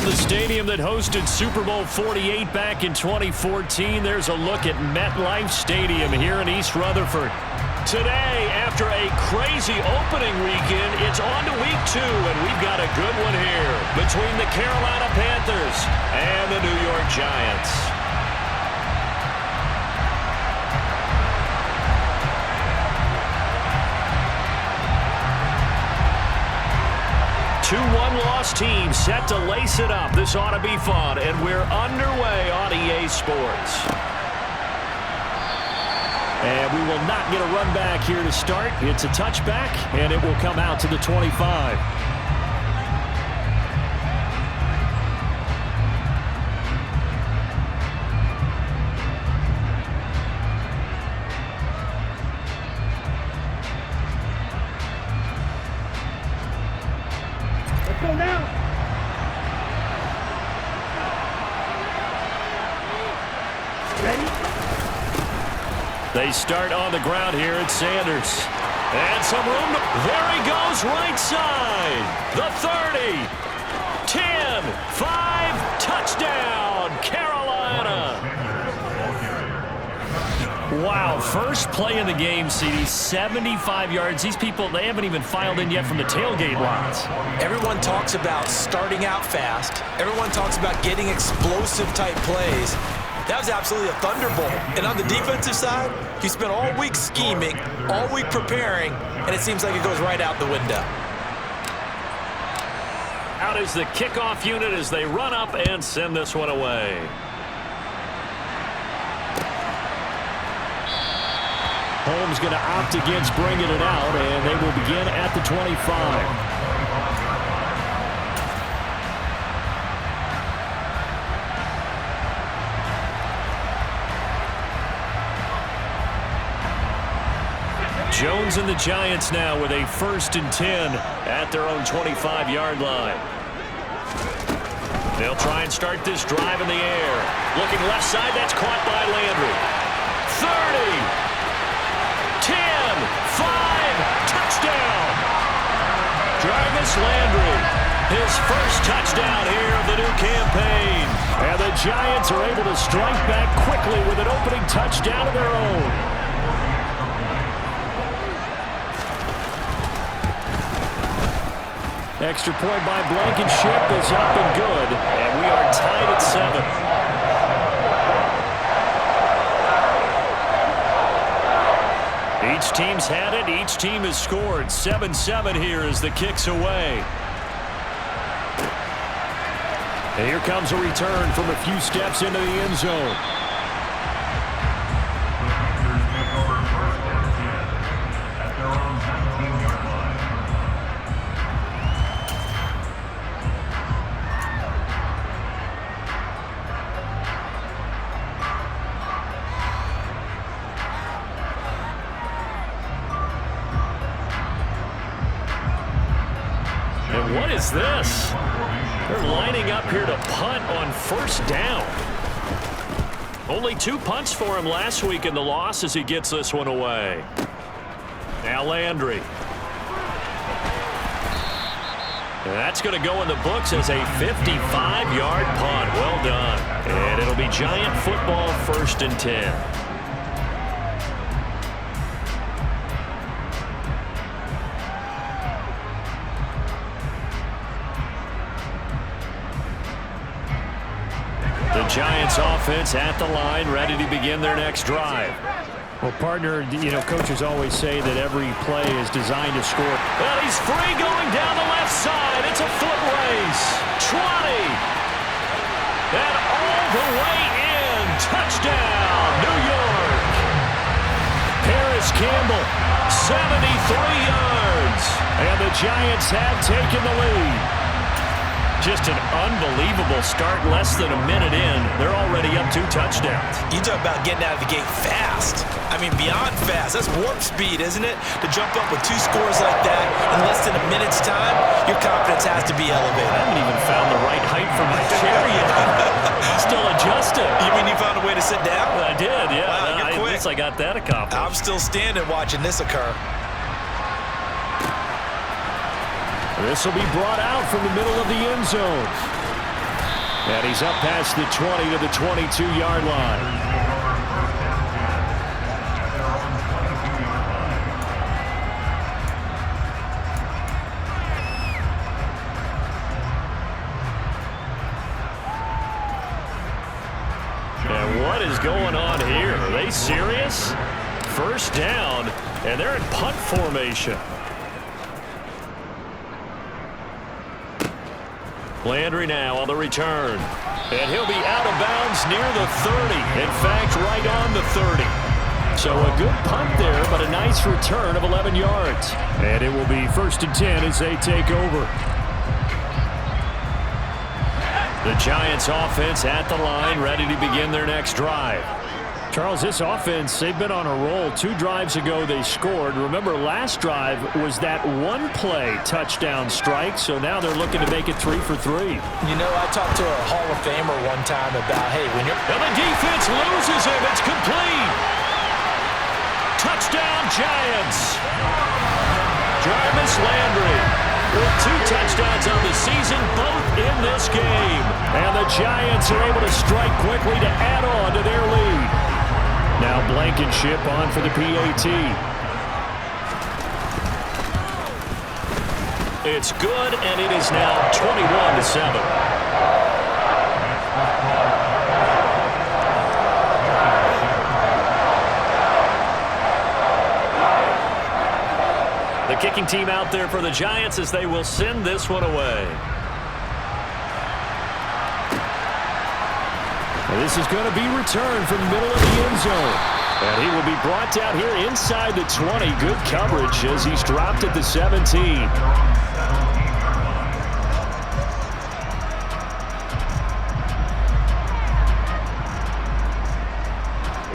the stadium that hosted Super Bowl 48 back in 2014. There's a look at MetLife Stadium here in East Rutherford. Today, after a crazy opening weekend, it's on to week 2, and we've got a good one here between the Carolina Panthers and the New York Giants. 2-1 loss team set to lace it up. This ought to be fun, and we're underway on EA Sports. And we will not get a run back here to start. It's a touchback, and it will come out to the 25. Let's go now. Ready? They start on the ground here at Sanders. And some room. There he goes, right side. The 30. 10. 5. Touchdown, Carolina. Wow, first play in the game, CD, 75 yards. These people, they haven't even filed in yet from the tailgate lines. Everyone talks about starting out fast. Everyone talks about getting explosive-type plays. That was absolutely a thunderbolt. And on the defensive side, you spent all week scheming, all week preparing, and it seems like it goes right out the window. Out is the kickoff unit as they run up and send this one away. Holmes going to opt against bringing it out, and they will begin at the 25. Jones and the Giants now with a 1st and 10 at their own 25-yard line. They'll try and start this drive in the air. Looking left side, that's caught by Landry. 30, 10, 5, touchdown. Jarvis Landry, his first touchdown here of the new campaign. And the Giants are able to strike back quickly with an opening touchdown of their own. Extra point by Blankenship is up and good, and we are tied at 7. Each team's had it. Each team has scored. 7-7 here as the kick's away. And here comes a return from a few steps into the end zone. What is this? They're lining up here to punt on 1st down. Only 2 punts for him last week in the loss as he gets this one away. Now Landry. And that's going to go in the books as a 55-yard punt. Well done. And it'll be Giant football 1st and 10. Giants offense at the line, ready to begin their next drive. Well, partner, you know, coaches always say that every play is designed to score. Well, he's free going down the left side. It's a foot race. 20. And all the way in. Touchdown, New York. Paris Campbell, 73 yards. And the Giants have taken the lead. Just an unbelievable start, less than a minute in. They're already up 2 touchdowns. You talk about getting out of the gate fast. I mean, beyond fast. That's warp speed, isn't it? To jump up with 2 scores like that in less than a minute's time, your confidence has to be elevated. I haven't even found the right height for my chair yet. Still adjusting. You mean you found a way to sit down? I did, yeah. Wow, you're quick. At least I got that accomplished. I'm still standing watching this occur. This will be brought out from the middle of the end zone. And he's up past the 20 to the 22-yard line. And what is going on here? Are they serious? First down, and they're in punt formation. Landry now on the return. And he'll be out of bounds near the 30. In fact, right on the 30. So a good punt there, but a nice return of 11 yards. And it will be 1st and 10 as they take over. The Giants offense at the line, ready to begin their next drive. Charles, this offense, they've been on a roll. 2 drives ago they scored. Remember, last drive was that one-play touchdown strike, so now they're looking to make it 3 for 3. You know, I talked to a Hall of Famer one time about, hey, when you're... And the defense loses him. It's complete. Touchdown, Giants. Jarvis Landry with 2 touchdowns on the season, both in this game. And the Giants are able to strike quickly to add on to their lead. Now Blankenship on for the PAT. It's good, and it is now 21-7. The kicking team out there for the Giants as they will send this one away. And this is going to be returned from the middle of the end zone. And he will be brought down here inside the 20. Good coverage as he's dropped at the 17.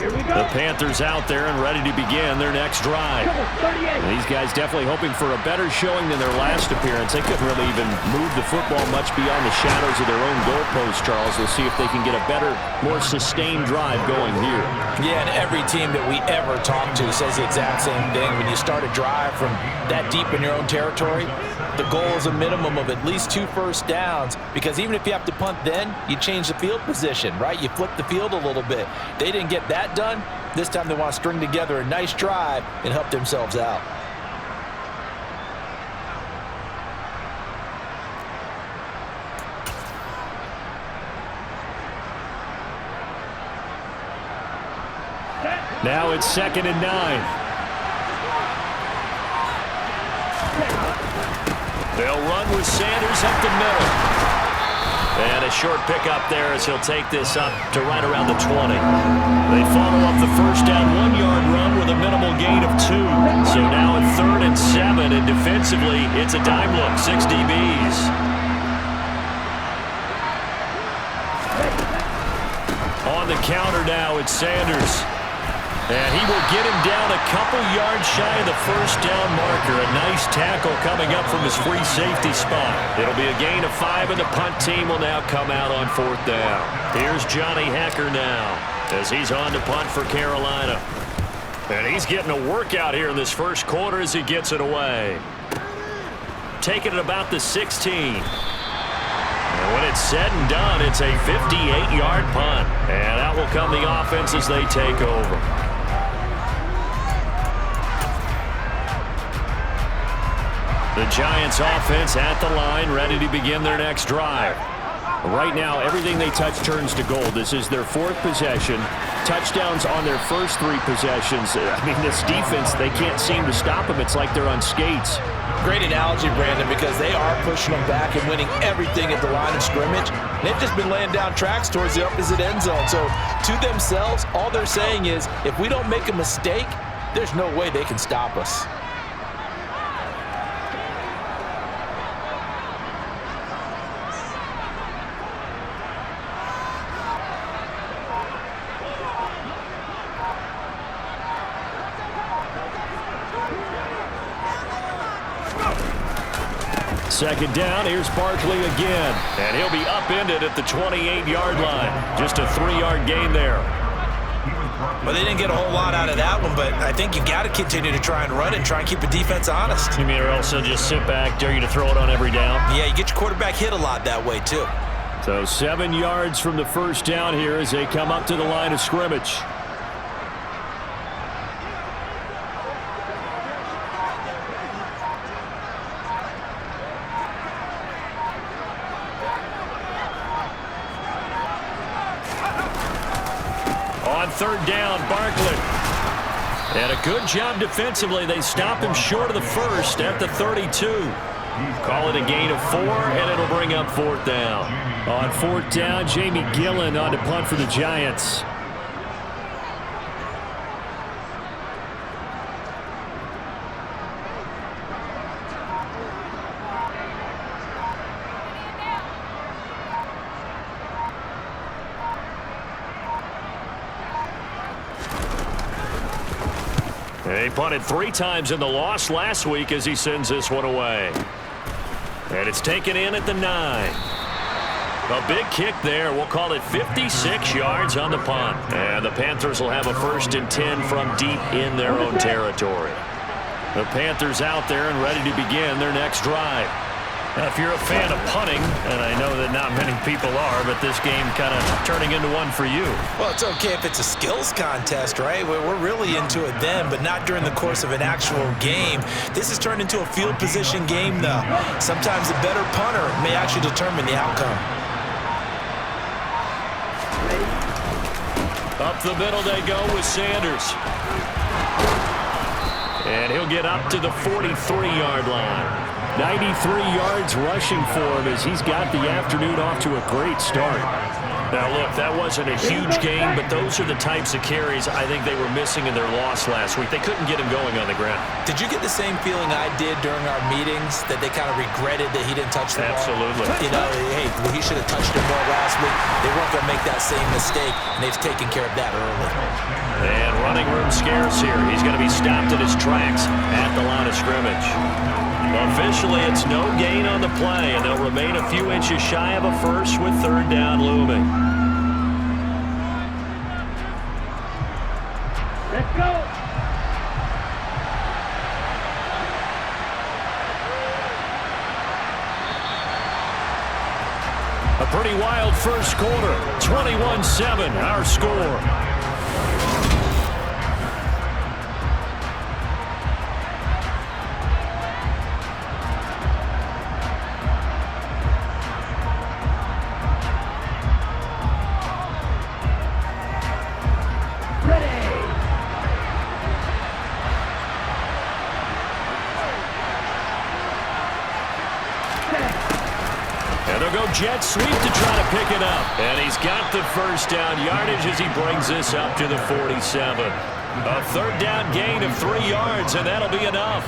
The Panthers out there and ready to begin their next drive. And these guys definitely hoping for a better showing than their last appearance. They couldn't really even move the football much beyond the shadows of their own goalposts, Charles. We'll see if they can get a better, more sustained drive going here. Yeah, and every team that we ever talk to says the exact same thing. When you start a drive from that deep in your own territory, the goal is a minimum of at least 2 first downs, because even if you have to punt then, you change the field position, right? You flip the field a little bit. They didn't get that done. This time they want to string together a nice drive and help themselves out. Now it's 2nd and 9. They'll run with Sanders up the middle. And a short pickup there as he'll take this up to right around the 20. They follow up the first down 1-yard run with a minimal gain of 2. So now at 3rd and 7, and defensively, it's a dime look, 6 DBs. On the counter now, it's Sanders. And he will get him down a couple yards shy of the first down marker. A nice tackle coming up from his free safety spot. It'll be a gain of 5, and the punt team will now come out on 4th down. Here's Johnny Hecker now as he's on to punt for Carolina. And he's getting a workout here in this first quarter as he gets it away. Taking it about the 16. And when it's said and done, it's a 58-yard punt. And out will come the offense as they take over. The Giants offense at the line, ready to begin their next drive. Right now, everything they touch turns to gold. This is their 4th possession. Touchdowns on their first 3 possessions. I mean, this defense, they can't seem to stop them. It's like they're on skates. Great analogy, Brandon, because they are pushing them back and winning everything at the line of scrimmage. They've just been laying down tracks towards the opposite end zone. So to themselves, all they're saying is, if we don't make a mistake, there's no way they can stop us. Second down, here's Barkley again. And he'll be upended at the 28-yard line. Just a 3-yard gain there. Well, they didn't get a whole lot out of that one, but I think you've got to continue to try and run and try and keep the defense honest. You mean, or else they'll just sit back, dare you to throw it on every down? Yeah, you get your quarterback hit a lot that way, too. So 7 yards from the first down here as they come up to the line of scrimmage. On third down, Barkley. And a good job defensively. They stop him short of the first at the 32. Call it a gain of 4, and it'll bring up fourth down. On fourth down, Jamie Gillen on to punt for the Giants. They punted 3 times in the loss last week as he sends this one away. And it's taken in at the 9. A big kick there. We'll call it 56 yards on the punt. And the Panthers will have a 1st and 10 from deep in their own territory. The Panthers out there and ready to begin their next drive. Now, if you're a fan of punting, and I know that not many people are, but this game kind of turning into one for you. Well, it's okay if it's a skills contest, right? We're really into it then, but not during the course of an actual game. This has turned into a field position game, though. Sometimes the better punter may actually determine the outcome. Up the middle they go with Sanders. And he'll get up to the 43-yard line. 93 yards rushing for him as he's got the afternoon off to a great start. Now, look, that wasn't a huge game, but those are the types of carries I think they were missing in their loss last week. They couldn't get him going on the ground. Did you get the same feeling I did during our meetings, that they kind of regretted that he didn't touch the ball? Absolutely. You know, hey, he should have touched it more last week. They weren't going to make that same mistake, and they've taken care of that early. And running room scarce here. He's going to be stopped at his tracks at the line of scrimmage. Officially, it's no gain on the play, and they'll remain a few inches shy of a first with third down looming. Let's go. A pretty wild first quarter. 21-7, our score. Jet sweep to try to pick it up. And he's got the first down yardage as he brings this up to the 47. A third down gain of 3 yards, and that'll be enough.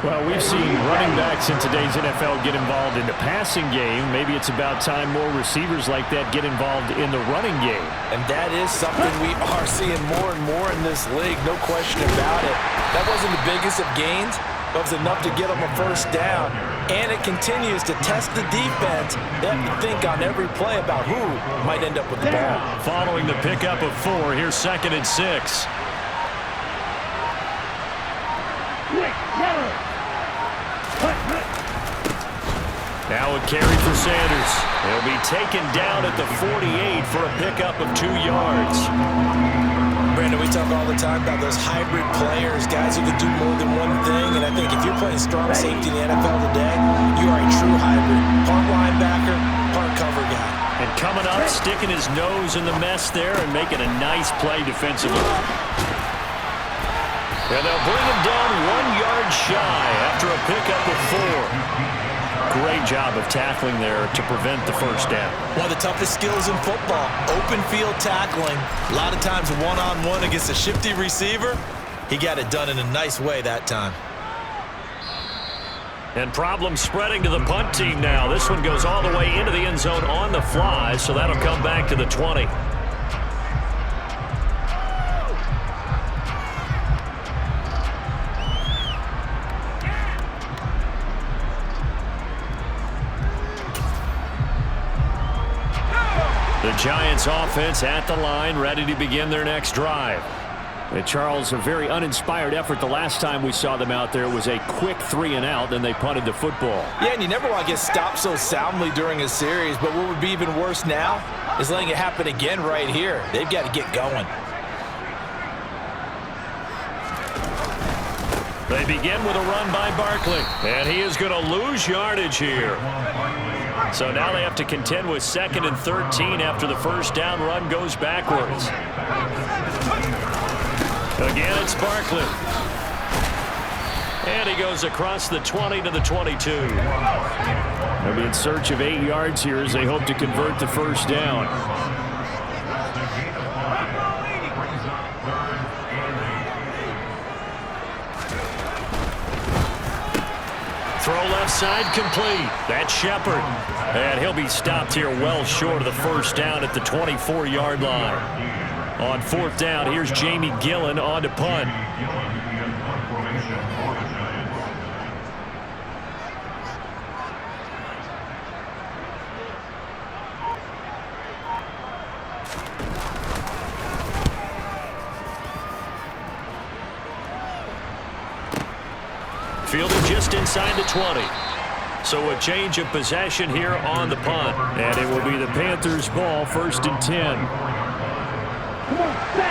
Well, we've seen running backs in today's NFL get involved in the passing game. Maybe it's about time more receivers like that get involved in the running game. And that is something we are seeing more and more in this league, no question about it. That wasn't the biggest of gains, but it was enough to get them a first down. And it continues to test the defense. They have to think on every play about who might end up with the ball. Following the pickup of 4, here's 2nd and 6. Now a carry for Sanders. He'll be taken down at the 48 for a pickup of 2 yards. Brandon, we talk all the time about those hybrid players, guys who can do more than one thing. And I think if you're playing strong safety in the NFL today, you are a true hybrid. Part linebacker, part cover guy. And coming up, sticking his nose in the mess there and making a nice play defensively. And they'll bring him down 1 yard shy after a pickup of 4. Great job of tackling there to prevent the first down. One of the toughest skills in football, open field tackling. A lot of times one-on-one against a shifty receiver. He got it done in a nice way that time. And problems spreading to the punt team now. This one goes all the way into the end zone on the fly, so that'll come back to the 20. The Giants offense at the line, ready to begin their next drive. And Charles, a very uninspired effort the last time we saw them out there was a quick 3-and-out, then they punted the football. Yeah, and you never want to get stopped so soundly during a series, but what would be even worse now is letting it happen again right here. They've got to get going. They begin with a run by Barkley, and he is going to lose yardage here. So now they have to contend with 2nd and 13 after the first down run goes backwards. Again, it's Barkley. And he goes across the 20 to the 22. They'll be in search of 8 yards here as they hope to convert the first down. Throw left side complete. That's Shepard. And he'll be stopped here well short of the first down at the 24-yard line. On 4th down, here's Jamie Gillen on to punt. Fielded just inside the 20. So a change of possession here on the punt. And it will be the Panthers' ball, 1st and 10.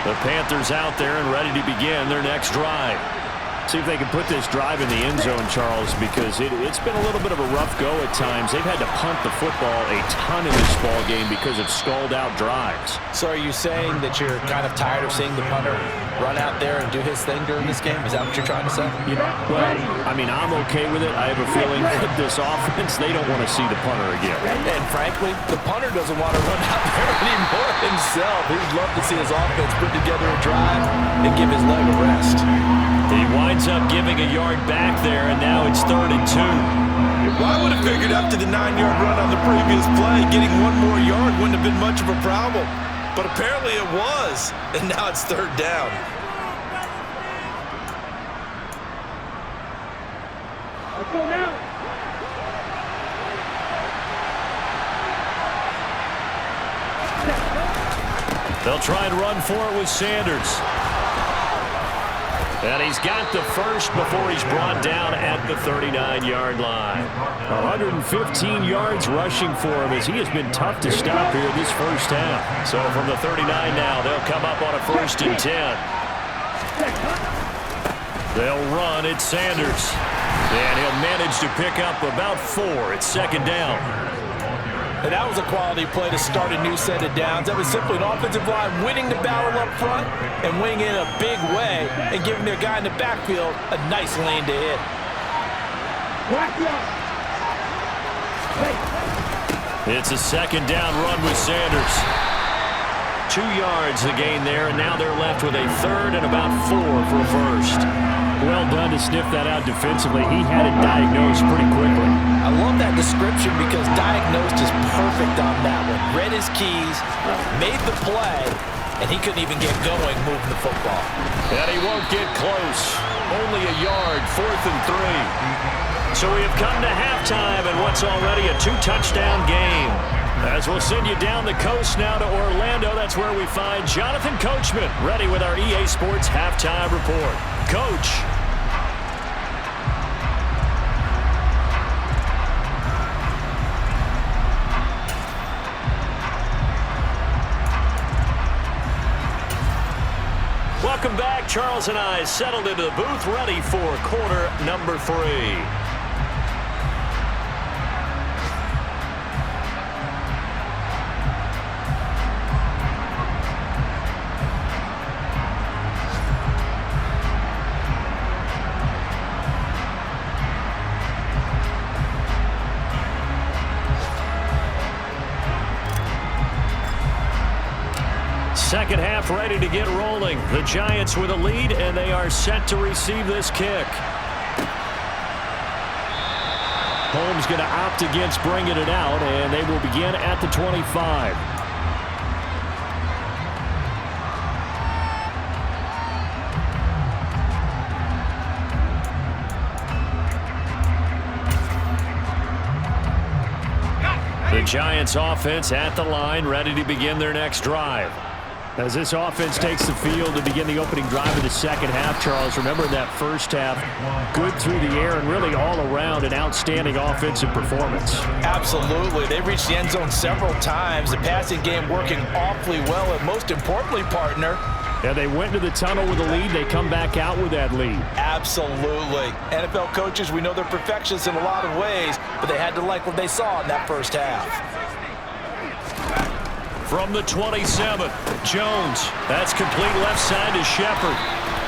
The Panthers out there and ready to begin their next drive. See if they can put this drive in the end zone, Charles, because it's been a little bit of a rough go at times. They've had to punt the football a ton in this ball game because of stalled-out drives. So are you saying that you're kind of tired of seeing the punter run out there and do his thing during this game? Is that what you're trying to say? Well, I mean, I'm okay with it. I have a feeling that this offense, they don't want to see the punter again. And frankly, the punter doesn't want to run out there anymore himself. He'd love to see his offense put together a drive and give his leg a rest. He winds up giving a yard back there, and now it's 3rd and 2. Well, I would have figured after the 9-yard run on the previous play, getting 1 more yard wouldn't have been much of a problem. But apparently it was, and now it's 3rd down. Let's go now. They'll try and run for it with Sanders. And he's got the first before he's brought down at the 39-yard line. 115 yards rushing for him as he has been tough to stop here this first half. So from the 39 now, they'll come up on a 1st and 10. They'll run at Sanders. And he'll manage to pick up about 4 at 2nd down. And that was a quality play to start a new set of downs. That was simply an offensive line winning the battle up front and winning in a big way and giving their guy in the backfield a nice lane to hit. It's a 2nd down run with Sanders. 2 yards the gain there, and now they're left with a 3rd and about 4 for a first. Well done to sniff that out defensively. He had it diagnosed pretty quickly. I love that description because diagnosed is perfect on that one. Read his keys, made the play, and he couldn't even get going moving the football. And he won't get close. Only a yard, 4th and 3. So we have come to halftime in what's already a 2-touchdown game. As we'll send you down the coast now to Orlando, that's where we find Jonathan Coachman ready with our EA Sports Halftime Report. Coach. Welcome back. Charles and I settled into the booth ready for quarter number 3. Second half ready to get rolling. The Giants with a lead, and they are set to receive this kick. Holmes going to opt against bringing it out, and they will begin at the 25. The Giants offense at the line, ready to begin their next drive. As this offense takes the field to begin the opening drive of the second half, Charles, remember in that first half, good through the air and really all around an outstanding offensive performance. Absolutely. They reached the end zone several times. The passing game working awfully well, and most importantly, partner, yeah, they went to the tunnel with a lead. They come back out with that lead. Absolutely. NFL coaches, we know they're perfectionists in a lot of ways, but they had to like what they saw in that first half. From the 27, Jones. That's complete left side to Shepard.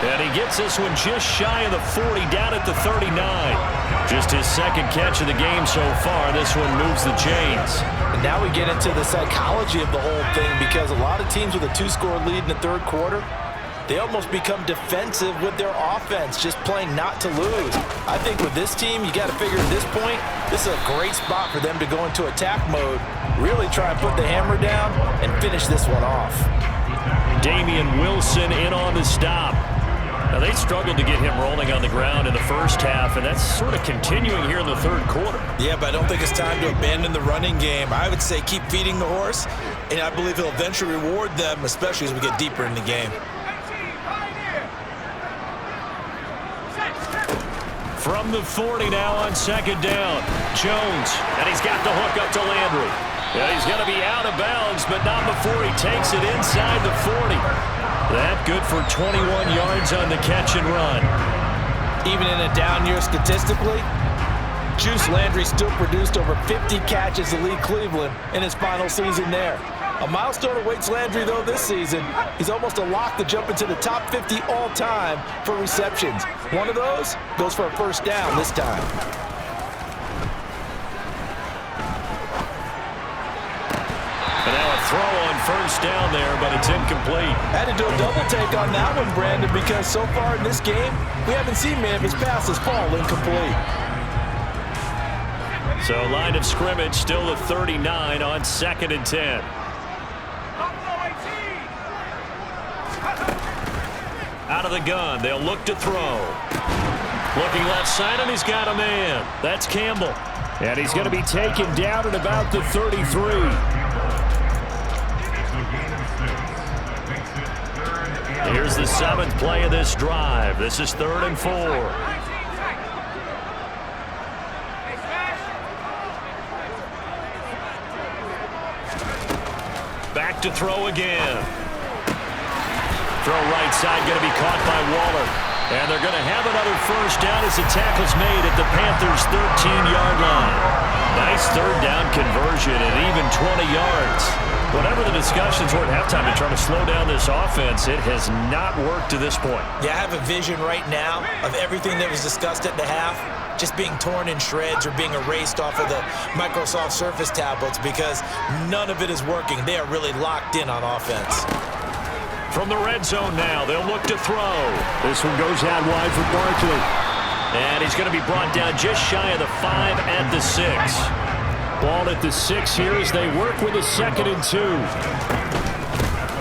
And he gets this one just shy of the 40, down at the 39. Just his second catch of the game so far. This one moves the chains. And now we get into the psychology of the whole thing, because a lot of teams with a 2-score lead in the third quarter, they almost become defensive with their offense, just playing not to lose. I think with this team, you got to figure at this point, this is a great spot for them to go into attack mode, really try and put the hammer down and finish this one off. Damian Wilson in on the stop. Now, they struggled to get him rolling on the ground in the first half, and that's sort of continuing here in the third quarter. Yeah, but I don't think it's time to abandon the running game. I would say keep feeding the horse, and I believe he'll eventually reward them, especially as we get deeper in the game. From the 40 now on second down, Jones, and he's got the hook up to Landry. Yeah, he's going to be out of bounds, but not before he takes it inside the 40. That good for 21 yards on the catch and run. Even in a down year statistically, Juice Landry still produced over 50 catches to lead Cleveland in his final season there. A milestone awaits Landry, though, this season. He's almost a lock to jump into the top 50 all-time for receptions. One of those goes for a first down this time. And now a throw on first down there, but it's incomplete. Had to do a double take on that one, Brandon, because so far in this game, we haven't seen many of his passes fall incomplete. So line of scrimmage still the 39 on 2nd and 10. Out of the gun, they'll look to throw. Looking left side, and he's got a man. That's Campbell. And he's going to be taken down at about the 33. Here's the 7th play of this drive. This is 3rd and 4. Back to throw again. Throw right side, going to be caught by Waller. And they're going to have another first down as the tackle's made at the Panthers' 13-yard line. Nice third down conversion at even 20 yards. Whatever the discussions were at halftime to try to slow down this offense, it has not worked to this point. Yeah, I have a vision right now of everything that was discussed at the half just being torn in shreds or being erased off of the Microsoft Surface tablets, because none of it is working. They are really locked in on offense. From the red zone now, they'll look to throw. This one goes out wide for Barkley. And he's going to be brought down just shy of the 5 at the 6. Ball at the 6 here as they work with a 2nd and 2.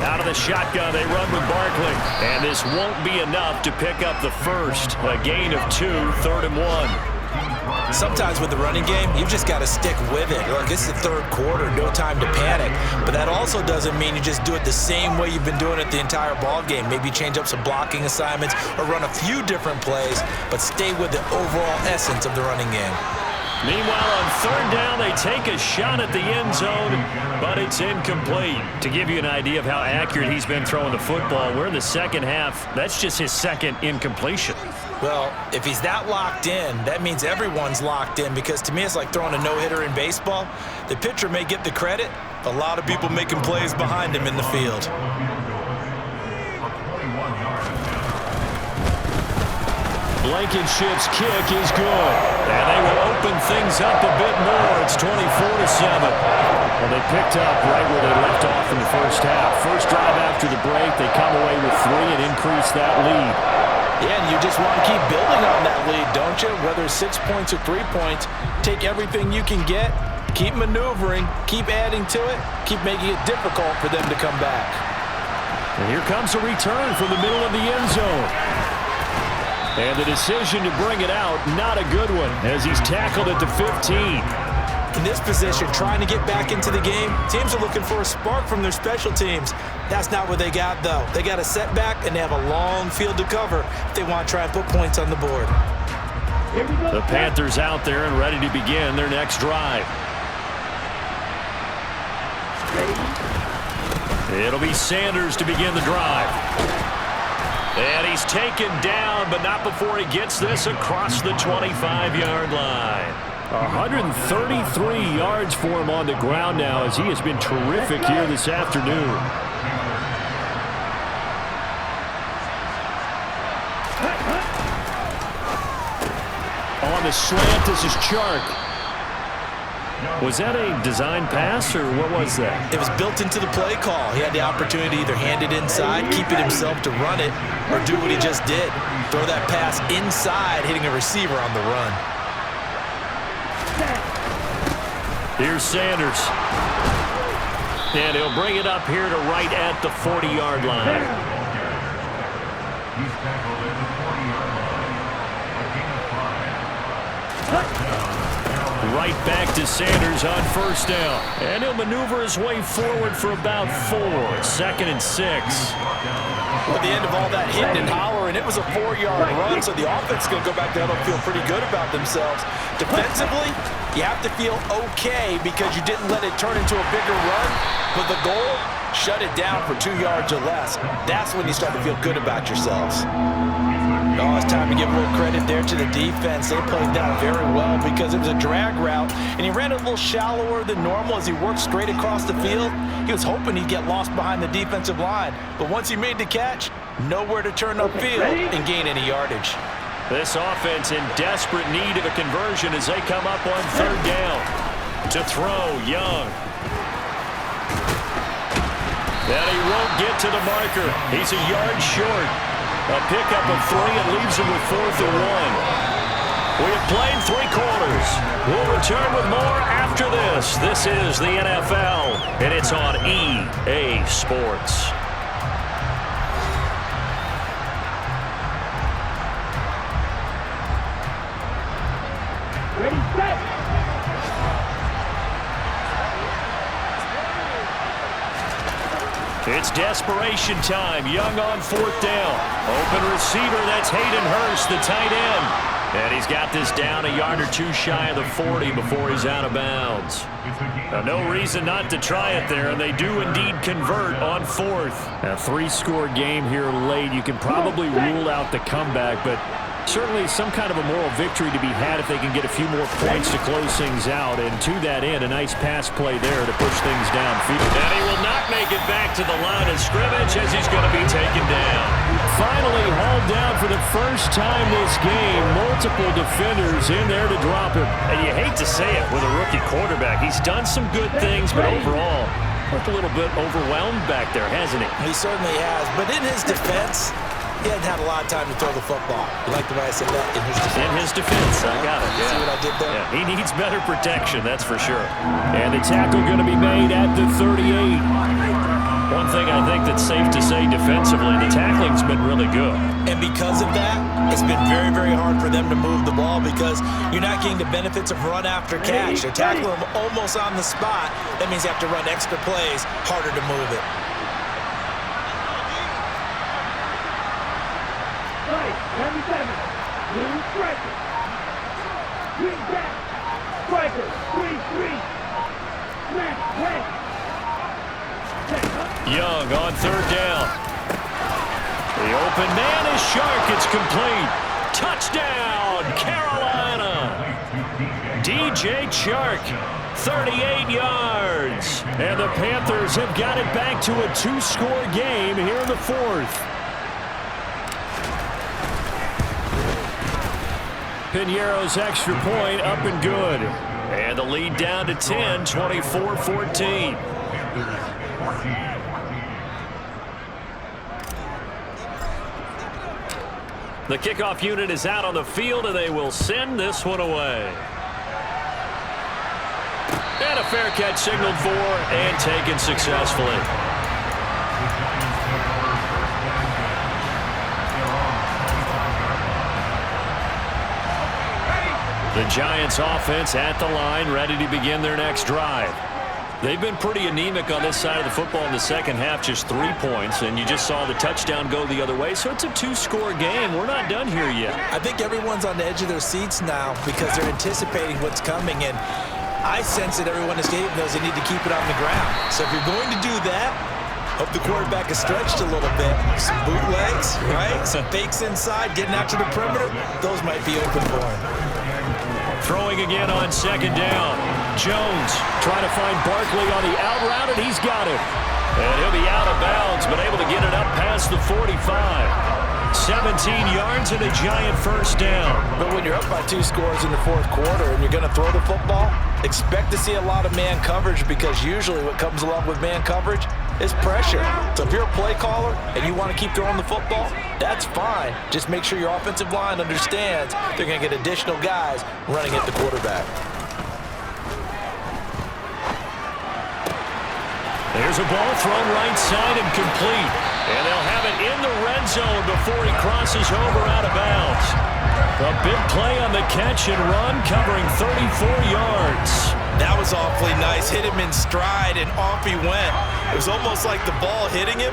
Out of the shotgun, they run with Barkley. And this won't be enough to pick up the first. A gain of 2, 3rd and 1. Sometimes with the running game, you've just got to stick with it. Look, this is the third quarter, no time to panic. But that also doesn't mean you just do it the same way you've been doing it the entire ball game. Maybe change up some blocking assignments or run a few different plays, but stay with the overall essence of the running game. Meanwhile, on 3rd down, they take a shot at the end zone, but it's incomplete. To give you an idea of how accurate he's been throwing the football, we're in the second half. That's just his 2nd incompletion. Well, if he's that locked in, that means everyone's locked in, because to me it's like throwing a no-hitter in baseball. The pitcher may get the credit, a lot of people making plays behind him in the field. Blankenship's kick is good, and they will open things up a bit more. It's 24-7. Well, they picked up right where they left off in the first half. First drive after the break, they come away with 3 and increase that lead. Yeah, and you just want to keep building on that lead, don't you? Whether it's 6 points or 3 points, take everything you can get, keep maneuvering, keep adding to it, keep making it difficult for them to come back. And here comes a return from the middle of the end zone. And the decision to bring it out, not a good one, as he's tackled at the 15. In this position, trying to get back into the game, teams are looking for a spark from their special teams. That's not what they got, though. They got a setback, and they have a long field to cover if they want to try and put points on the board. The Panthers out there and ready to begin their next drive. It'll be Sanders to begin the drive. And he's taken down, but not before he gets this across the 25-yard line. 133 yards for him on the ground now as he has been terrific here this afternoon. On the slant, this is Chark. Was that a design pass, or what was that? It was built into the play call. He had the opportunity to either hand it inside, keep it himself to run it, or do what he just did. Throw that pass inside, hitting a receiver on the run. Here's Sanders. And he'll bring it up here to right at the 40-yard line. He's tackled at the 40-yard line. A gain of 5. Right back to Sanders on first down. And he'll maneuver his way forward for about 4. 2nd and 6. At the end of all that hitting and hollering, it was a 4-yard run, so the offense is going to go back down and feel pretty good about themselves. Defensively, you have to feel okay because you didn't let it turn into a bigger run, but the goal, shut it down for 2 yards or less. That's when you start to feel good about yourselves. Oh, it's time to give a little credit there to the defense. They played that very well because it was a drag route, and he ran it a little shallower than normal as he worked straight across the field. He was hoping he'd get lost behind the defensive line, but once he made the catch, nowhere to turn upfield and gain any yardage. This offense in desperate need of a conversion as they come up on 3rd down. To throw, Young. And he won't get to the marker. He's a yard short. A pickup of 3 and leaves him with 4th and 1. We have played 3 quarters. We'll return with more after this. This is the NFL, and it's on EA Sports. Ready, set. It's desperation time. Young on 4th down. Open receiver, that's Hayden Hurst, the tight end. And he's got this down a yard or 2 shy of the 40 before he's out of bounds. Now, no reason not to try it there, and they do indeed convert on 4th. A 3-score game here late. You can probably rule out the comeback, but certainly some kind of a moral victory to be had if they can get a few more points to close things out. And to that end, a nice pass play there to push things downfield. And he will not make it back to the line of scrimmage as he's going to be taken down. Finally hauled down for the first time this game. Multiple defenders in there to drop him. And you hate to say it with a rookie quarterback. He's done some good things, but overall, looked a little bit overwhelmed back there, hasn't he? He certainly has. But in his defense, he hadn't had a lot of time to throw the football. You like the way I said that? In his defense. In his defense, I got it. Yeah. See what I did there? Yeah, he needs better protection, that's for sure. And the tackle going to be made at the 38. One thing I think that's safe to say defensively, the tackling's been really good. And because of that, it's been very, very hard for them to move the ball because you're not getting the benefits of run after catch. They're tackling them almost on the spot. That means you have to run extra plays, harder to move it. Right, 77. Blue striker. Green back. Striker. 3-3. Smash. Red. Young on 3rd down. The open man is Shark. It's complete. Touchdown, Carolina. DJ Chark, 38 yards. And the Panthers have got it back to a 2-score game here in the 4th. Pinheiro's extra point up and good. And the lead down to 10, 24-14. The kickoff unit is out on the field, and they will send this one away. And a fair catch signaled for and taken successfully. The Giants offense at the line, ready to begin their next drive. They've been pretty anemic on this side of the football in the second half, just 3 points, and you just saw the touchdown go the other way, so it's a 2-score game. We're not done here yet. I think everyone's on the edge of their seats now because they're anticipating what's coming, and I sense that everyone in the stadium knows they need to keep it on the ground. So if you're going to do that, hope the quarterback is stretched a little bit. Some bootlegs, right? Some fakes inside, getting out to the perimeter. Those might be open for him. Throwing again on second down. Jones trying to find Barkley on the out route, and he's got it. And he'll be out of bounds, but able to get it up past the 45. 17 yards and a Giant first down. But when you're up by 2 scores in the fourth quarter and you're going to throw the football, expect to see a lot of man coverage because usually what comes along with man coverage is pressure. So if you're a play caller and you want to keep throwing the football, that's fine. Just make sure your offensive line understands they're going to get additional guys running at the quarterback. There's a ball thrown right side and complete. And they'll have it in the red zone before he crosses over out of bounds. A big play on the catch and run, covering 34 yards. That was awfully nice. Hit him in stride, and off he went. It was almost like the ball hitting him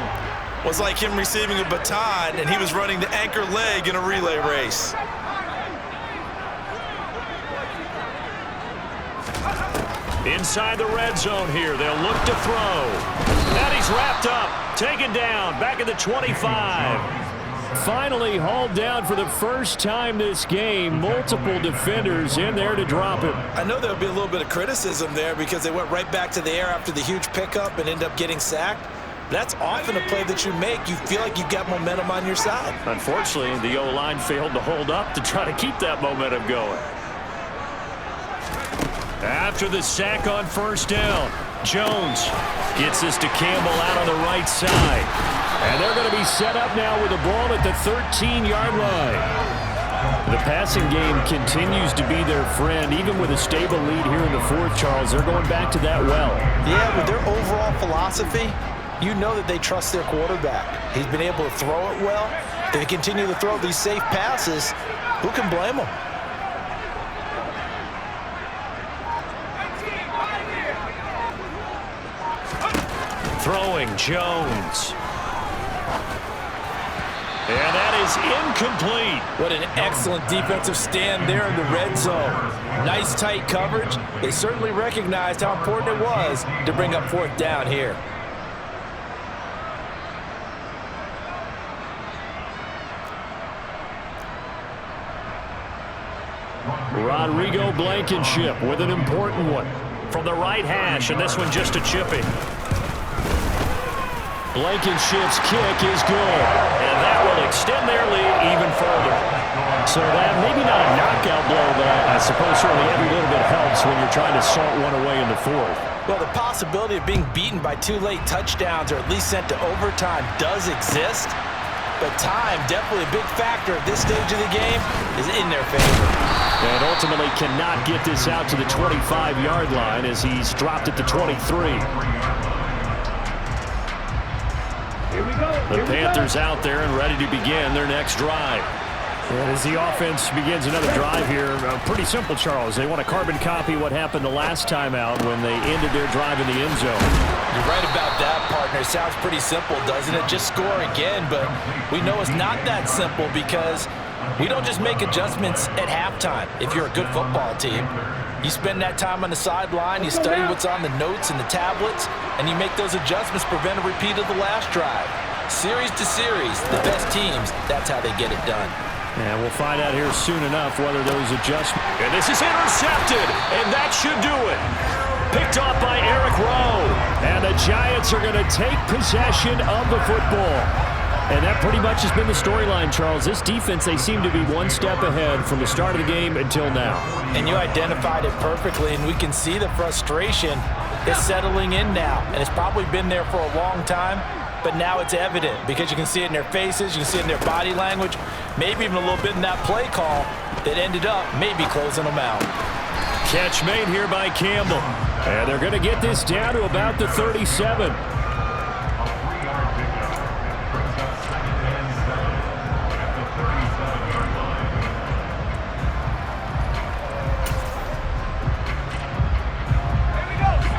was like him receiving a baton, and he was running the anchor leg in a relay race. Inside the red zone here, they'll look to throw. And he's wrapped up, taken down, back at the 25. Finally hauled down for the first time this game. Multiple defenders in there to drop him. I know there'll be a little bit of criticism there because they went right back to the air after the huge pickup and ended up getting sacked. That's often a play that you make. You feel like you've got momentum on your side. Unfortunately, the O-line failed to hold up to try to keep that momentum going. After the sack on first down, Jones gets this to Campbell out on the right side. And they're going to be set up now with the ball at the 13-yard line. The passing game continues to be their friend, even with a stable lead here in the fourth, Charles. They're going back to that well. Yeah, with their overall philosophy, you know that they trust their quarterback. He's been able to throw it well. If they continue to throw these safe passes, who can blame them? Throwing Jones. And that is incomplete. What an excellent defensive stand there in the red zone. Nice tight coverage. They certainly recognized how important it was to bring up fourth down here. Rodrigo Blankenship with an important one from the right hash, and this one just a chipping. Blankenship's kick is good, and that will extend their lead even further. So that maybe not a knockout blow, but I suppose certainly every little bit helps when you're trying to salt one away in the fourth. Well, the possibility of being beaten by 2 late touchdowns or at least sent to overtime does exist, but time, definitely a big factor at this stage of the game, is in their favor. And ultimately cannot get this out to the 25-yard line as he's dropped at the 23. The Panthers out there and ready to begin their next drive. And as the offense begins another drive here, pretty simple, Charles. They want to carbon copy what happened the last time out when they ended their drive in the end zone. You're right about that, partner. It sounds pretty simple, doesn't it? Just score again, but we know it's not that simple because we don't just make adjustments at halftime if you're a good football team. You spend that time on the sideline, you study what's on the notes and the tablets, and you make those adjustments, prevent a repeat of the last drive. Series to series, the best teams, that's how they get it done. And we'll find out here soon enough whether those adjustments. And this is intercepted, and that should do it. Picked off by Eric Rowe. And the Giants are going to take possession of the football. And that pretty much has been the storyline, Charles. This defense, they seem to be one step ahead from the start of the game until now. And you identified it perfectly, and we can see the frustration is settling in now. And it's probably been there for a long time, but now it's evident because you can see it in their faces, you can see it in their body language, maybe even a little bit in that play call that ended up maybe closing them out. Catch made here by Campbell. And they're going to get this down to about the 37.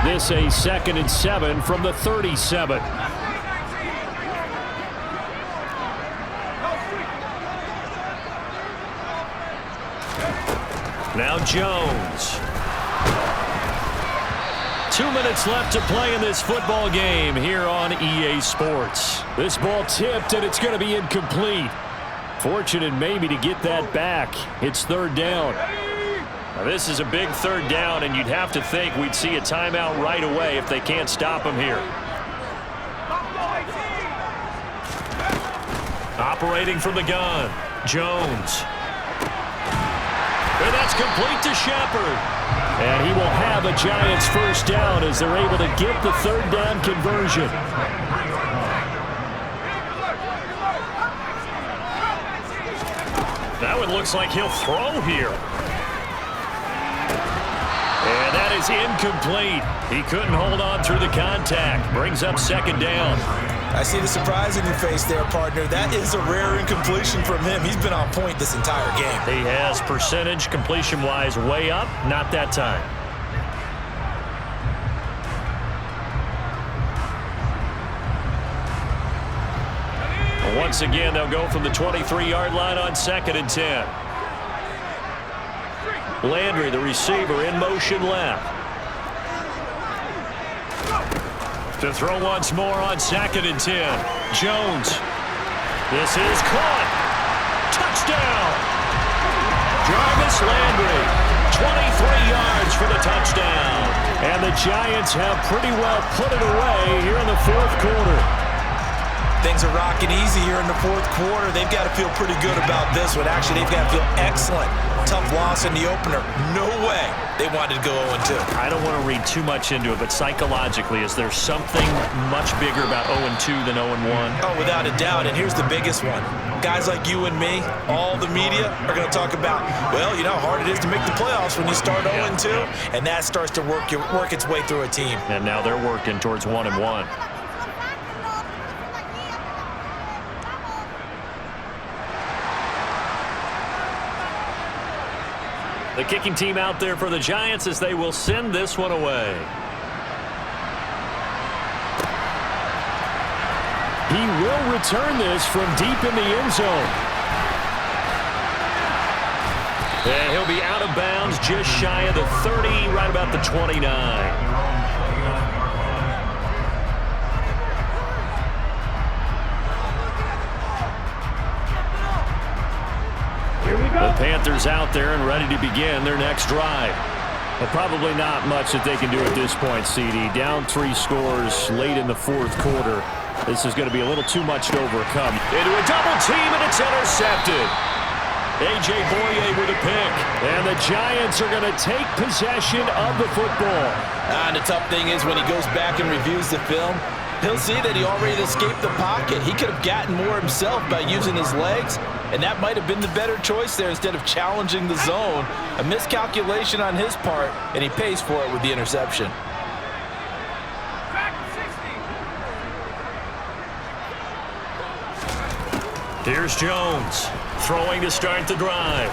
This a 2nd and 7 from the 37. Now Jones. 2 minutes left to play in this football game here on EA Sports. This ball tipped, and it's going to be incomplete. Fortunate maybe to get that back. It's 3rd down. Now this is a big 3rd down, and you'd have to think we'd see a timeout right away if they can't stop him here. Operating from the gun, Jones. And that's complete to Shepard. And he will have a Giants 1st down as they're able to get the 3rd down conversion. That one looks like he'll throw here. And that is incomplete. He couldn't hold on through the contact. Brings up 2nd down. I see the surprise in your face there, partner. That is a rare incompletion from him. He's been on point this entire game. He has percentage completion-wise way up. Not that time. Once again, they'll go from the 23-yard line on 2nd and 10. Landry, the receiver, in motion left. To throw once more on 2nd and 10. Jones. This is caught. Touchdown. Jarvis Landry. 23 yards for the touchdown. And the Giants have pretty well put it away here in the 4th quarter. Things are rocking easy here in the 4th quarter. They've got to feel pretty good about this one. Actually, they've got to feel excellent. Tough loss in the opener. No way they wanted to go 0-2. I don't want to read too much into it, but psychologically, is there something much bigger about 0-2 than 0-1? Oh, without a doubt, and here's the biggest one. Guys like you and me, all the media, are going to talk about, well, you know how hard it is to make the playoffs when you start 0-2, and that starts to work its way through a team. And now they're working towards 1-1. The kicking team out there for the Giants as they will send this one away. He will return this from deep in the end zone. And he'll be out of bounds just shy of the 30, right about the 29. The Panthers out there and ready to begin their next drive. But probably not much that they can do at this point, CD. Down 3 scores late in the 4th quarter. This is going to be a little too much to overcome. Into a double team, and it's intercepted. A.J. Boye with a pick. And the Giants are going to take possession of the football. And the tough thing is when he goes back and reviews the film, he'll see that he already escaped the pocket. He could have gotten more himself by using his legs, and that might have been the better choice there instead of challenging the zone. A miscalculation on his part, and he pays for it with the interception. Here's Jones, throwing to start the drive.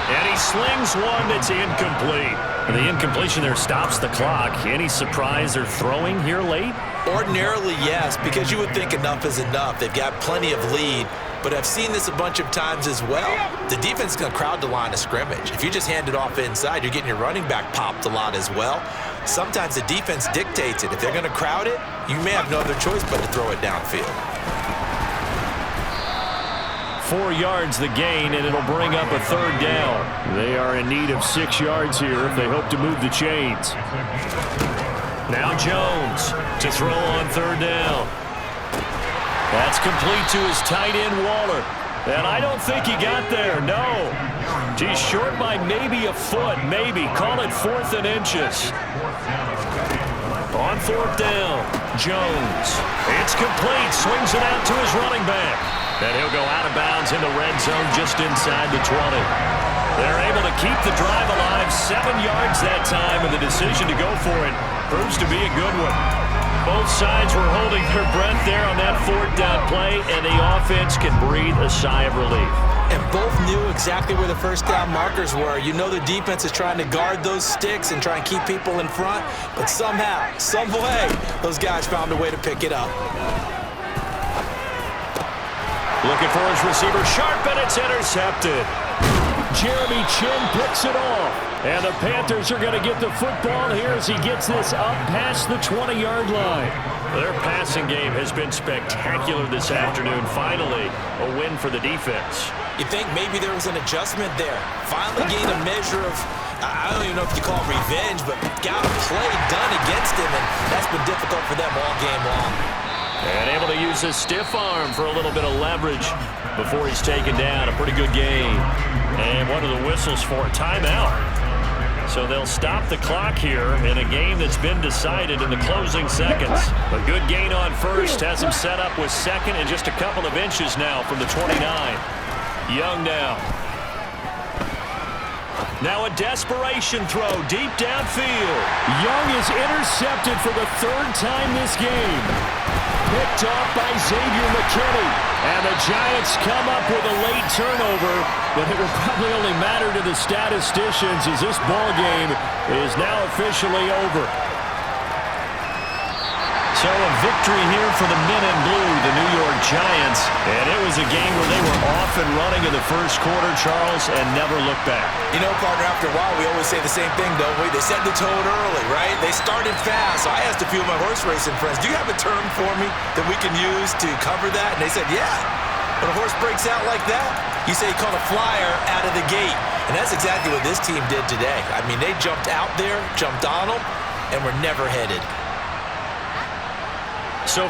And he slings one that's incomplete. And the incompletion there stops the clock. Any surprise they're throwing here late? Ordinarily, yes, because you would think enough is enough. They've got plenty of lead, but I've seen this a bunch of times as well. The defense is going to crowd the line of scrimmage. If you just hand it off inside, you're getting your running back popped a lot as well. Sometimes the defense dictates it. If they're going to crowd it, you may have no other choice but to throw it downfield. 4 yards the gain, and it'll bring up a 3rd down. They are in need of 6 yards here if they hope to move the chains. Now Jones to throw on 3rd down. That's complete to his tight end, Waller. And I don't think he got there, no. He's short by maybe a foot, maybe. Call it 4th and inches. On 4th down, Jones. It's complete, swings it out to his running back. And he'll go out of bounds in the red zone just inside the 20. They're able to keep the drive alive, 7 yards that time, and the decision to go for it proves to be a good one. Both sides were holding their breath there on that 4th down play, and the offense can breathe a sigh of relief. and both knew exactly where the first down markers were. You know the defense is trying to guard those sticks and try and keep people in front, but somehow, some way, those guys found a way to pick it up. Looking for his receiver, sharp, and it's intercepted. Jeremy Chin picks it off. And the Panthers are going to get the football here as he gets this up past the 20-yard line. Their passing game has been spectacular this afternoon. Finally, a win for the defense. You think maybe there was an adjustment there. Finally gained a measure of, I don't even know if you call it revenge, but got a play done against him, and that's been difficult for them all game long. And able to use his stiff arm for a little bit of leverage before he's taken down. A pretty good game. And one of the whistles for a timeout. So they'll stop the clock here in a game that's been decided in the closing seconds. A good gain on first has him set up with second and just a couple of inches now from the 29. Young now. Now a desperation throw deep downfield. Young is intercepted for the third time this game. Picked off by Xavier McKinney. And the Giants come up with a late turnover, but it will probably only matter to the statisticians as this ball game is now officially over. So a victory here for the men in blue, the New York Giants. And it was a game where they were off and running in the first quarter, Charles, and never looked back. You know, partner, after a while, we always say the same thing, don't we? They set the tone early, right? They started fast. So I asked a few of my horse racing friends, do you have a term for me that we can use to cover that? And they said, yeah. When a horse breaks out like that, you say he caught a flyer out of the gate. And that's exactly what this team did today. I mean, they jumped out there, jumped on them, and were never headed.